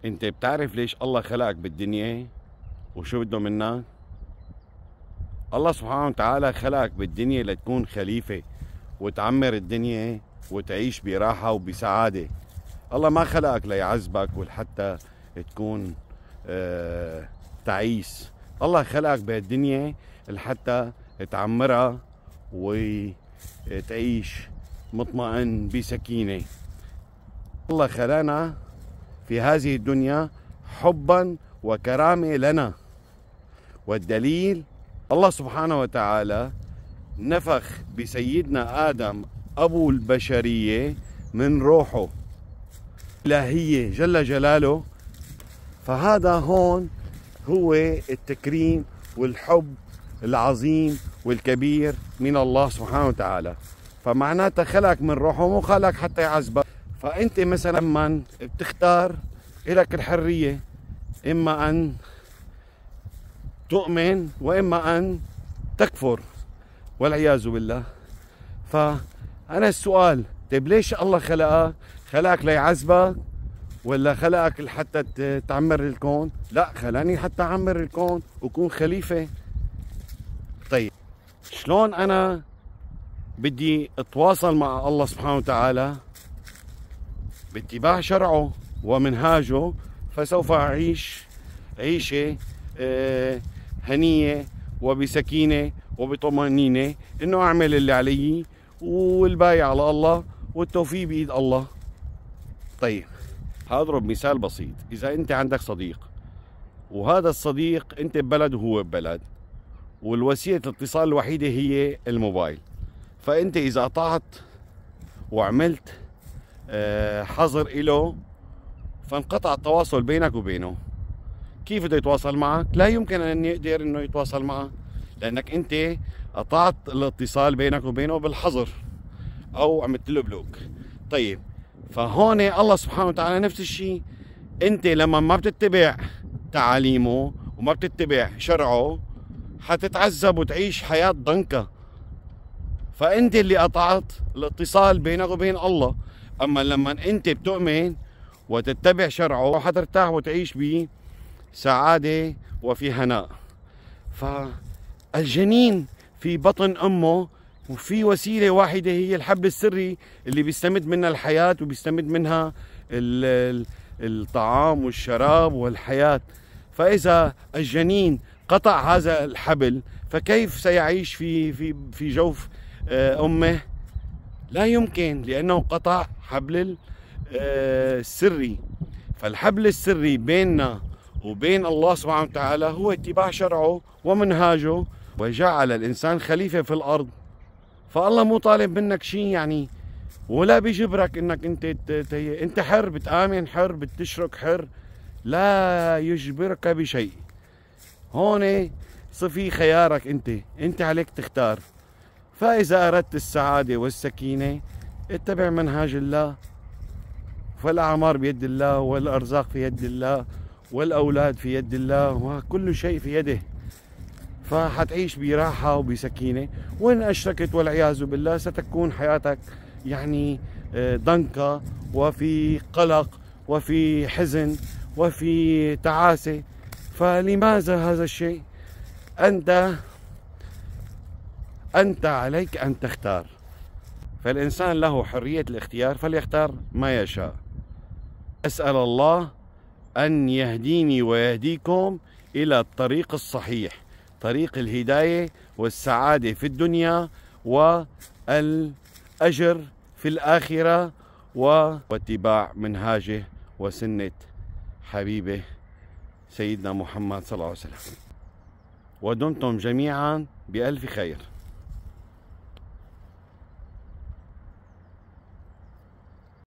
انت بتعرف ليش الله خلقك بالدنيا وشو بده منك؟ الله سبحانه وتعالى خلقك بالدنيا لتكون خليفة وتعمر الدنيا وتعيش براحة وبسعادة. الله ما خلقك ليعذبك ولحتى تكون تعيس. الله خلقك بهالدنيا لحتى تعمرها وتعيش مطمئن بسكينة. الله خلقنا في هذه الدنيا حبا وكرامة لنا، والدليل الله سبحانه وتعالى نفخ بسيدنا آدم أبو البشرية من روحه الإلهية جل جلاله. فهذا هون هو التكريم والحب العظيم والكبير من الله سبحانه وتعالى. فمعناتها خلقك من روحه، مو خلقك حتى يعذبك. فأنت مثلا من بتختار، إلك الحرية إما أن تؤمن وإما أن تكفر والعياذ بالله. فأنا السؤال، طيب ليش الله خلقك ليعذبك ولا خلقك لحتى تعمر الكون؟ لا، خلاني حتى أعمر الكون وكون خليفة. طيب شلون أنا بدي أتواصل مع الله سبحانه وتعالى؟ باتباع شرعه ومنهاجه، فسوف أعيش عيشة هنية وبسكينة وبطمأنينة، إنه أعمل اللي علي والباقي على الله والتوفيق بإيد الله. طيب هضرب مثال بسيط. إذا أنت عندك صديق وهذا الصديق أنت ببلد وهو ببلد، والوسيلة الاتصال الوحيدة هي الموبايل، فأنت إذا قطعت وعملت حظر إله فانقطع التواصل بينك وبينه، كيف بده يتواصل معك؟ لا يمكن أن يقدر أنه يتواصل معك، لأنك أنت قطعت الاتصال بينك وبينه بالحظر أو عملت له بلوك. طيب فهون الله سبحانه وتعالى نفس الشيء. أنت لما ما بتتبع تعاليمه وما بتتبع شرعه حتتعذب وتعيش حياة ضنكة. فأنت اللي قطعت الاتصال بينك وبين الله. أما لما أنت بتؤمن وتتبع شرعه حترتاح وتعيش بسعادة وفي هناء. فالجنين في بطن أمه وفي وسيلة واحدة هي الحبل السري اللي بيستمد منها الحياة وبيستمد منها الطعام والشراب والحياة. فإذا الجنين قطع هذا الحبل فكيف سيعيش في جوف أمه؟ لا يمكن، لأنه قطع حبل السري. فالحبل السري بيننا وبين الله سبحانه وتعالى هو اتباع شرعه ومنهاجه، وجعل الإنسان خليفة في الأرض. فالله مو طالب منك شيء يعني، ولا بيجبرك انك انت حر، بتآمن حر، بتشرك حر، لا يجبرك بشيء. هون صفي خيارك، انت عليك تختار. فإذا أردت السعادة والسكينة اتبع منهاج الله، فالأعمار بيد الله والأرزاق في يد الله والأولاد في يد الله وكل شيء في يده. فحتعيش براحة وبسكينة. وإن أشركت والعياذ بالله ستكون حياتك يعني ضنكة وفي قلق وفي حزن وفي تعاسة. فلماذا هذا الشيء؟ أنت عليك أن تختار. فالإنسان له حرية الاختيار فليختار ما يشاء. أسأل الله أن يهديني ويهديكم إلى الطريق الصحيح، طريق الهداية والسعادة في الدنيا والأجر في الآخرة واتباع منهاجه وسنة حبيبه سيدنا محمد صلى الله عليه وسلم. ودمتم جميعا بألف خير.